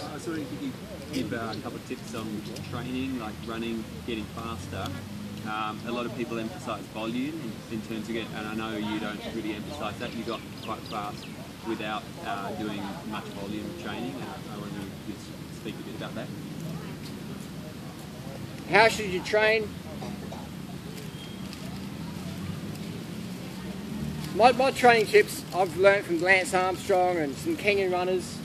I was wondering if you could give a couple of tips on training, like running, getting faster. A lot of people emphasise volume in terms of and I know you don't really emphasise that. You got quite fast without doing much volume of training. I wonder if you could speak a bit about that. How should you train? My training tips I've learned from Lance Armstrong and some Kenyan runners,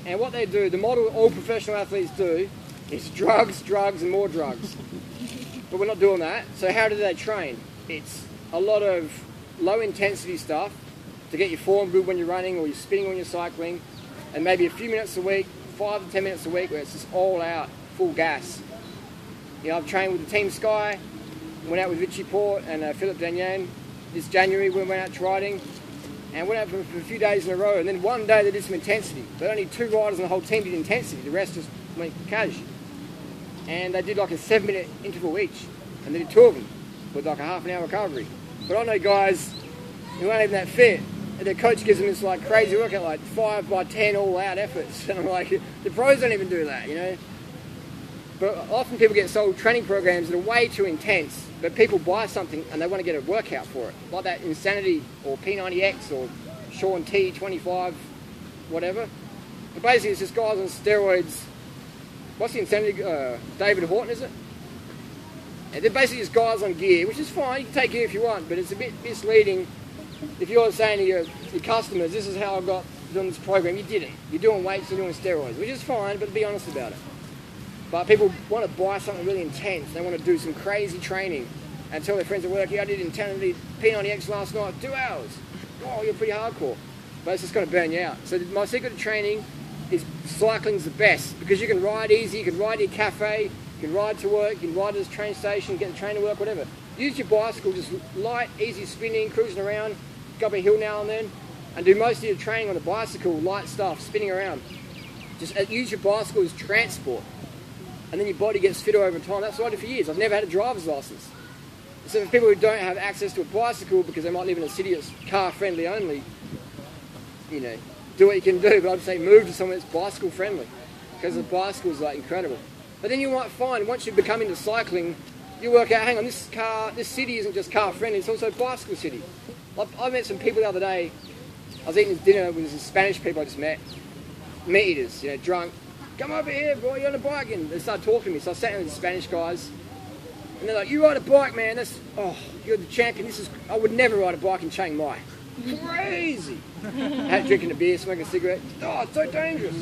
and what they do, the model all professional athletes do, is drugs, drugs and more drugs. But we're not doing that. So how do they train? It's a lot of low intensity stuff to get your form good when you're running or you're spinning when you're cycling, and maybe a few minutes a week, 5 to 10 minutes a week where it's just all out, full gas. You know, I've trained with the Team Sky, went out with Richie Port and Philip Danyan this January. We went out riding and went out for a few days in a row, and then one day they did some intensity, but only 2 riders in the whole team did intensity, the rest just went cash. And they did like a 7-minute interval each, and they did 2 of them with like a half-an-hour recovery. But I know guys who aren't even that fit, and their coach gives them this like crazy workout, like 5 by 10 all-out efforts, and I'm like, the pros don't even do that, you know. But often people get sold training programs that are way too intense, but people buy something and they want to get a workout for it, like that Insanity or P90X or Sean T25, whatever. But basically it's just guys on steroids. What's the Insanity? David Horton, is it? And they're basically just guys on gear, which is fine. You can take gear if you want, but it's a bit misleading if you're saying to your customers, this is how I got doing this program. You didn't. You're doing weights, you're doing steroids, which is fine, but be honest about it. But people want to buy something really intense. They want to do some crazy training and tell their friends at work, yeah, I did intensity P90X last night, 2 hours. Oh, you're pretty hardcore. But it's just going to burn you out. So my secret to training is cycling's the best, because you can ride easy, you can ride to your cafe, you can ride to work, you can ride to the train station, get the train to work, whatever. Use your bicycle, just light, easy spinning, cruising around, go up a hill now and then, and do most of your training on the bicycle, light stuff, spinning around. Just use your bicycle as transport. And then your body gets fitter over time. That's what I did for years. I've never had a driver's license. So for people who don't have access to a bicycle because they might live in a city that's car friendly only, you know, do what you can do. But I'd say move to somewhere that's bicycle friendly, because the bicycle is like incredible. But then you might find once you become into cycling, you work out, hang on, this city isn't just car friendly, it's also bicycle city. I met some people the other day. I was eating dinner with some Spanish people I just met, meat eaters, you know, drunk. Come over here, boy, you're on a bike. And they started talking to me. So I sat down with the Spanish guys. And they're like, you ride a bike, man. You're the champion. I would never ride a bike in Chiang Mai. Crazy. Had drinking a beer, smoking a cigarette. Oh, it's so dangerous.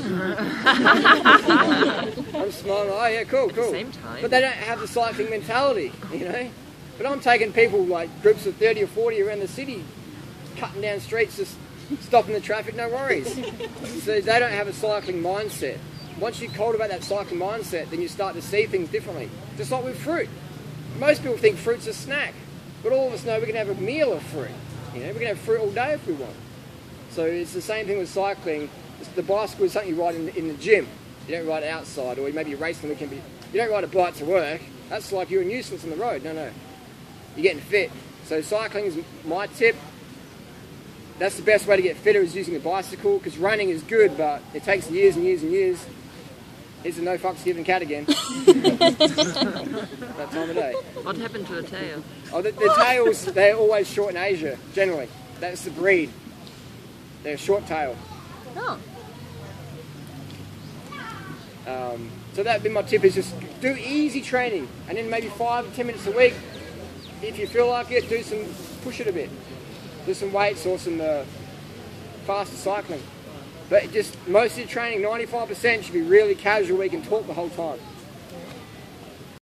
I'm smiling. Oh, yeah, cool. Same time. But they don't have the cycling mentality, you know. But I'm taking people, like groups of 30 or 40 around the city, cutting down streets, just stopping the traffic, no worries. So they don't have a cycling mindset. Once you cultivate that cycling mindset, then you start to see things differently. Just like with fruit. Most people think fruit's a snack, but all of us know we can have a meal of fruit. You know, we can have fruit all day if we want. So it's the same thing with cycling. The bicycle is something you ride in the gym. You don't ride it outside, or maybe you're racing the weekend. You don't ride a bike to work. That's like you're a nuisance on the road. No. You're getting fit. So cycling is my tip. That's the best way to get fitter, is using the bicycle, because running is good, but it takes years and years and years. Here's a no fucks given cat again. That time of day. What happened to the tail? Oh, the tails, they're always short in Asia, generally. That's the breed. They're short tail. Oh. So that'd be my tip, is just do easy training, and then maybe 5 to 10 minutes a week. If you feel like it, push it a bit. Do some weights or some faster cycling. But just most of your training, 95%, should be really casual where you can talk the whole time.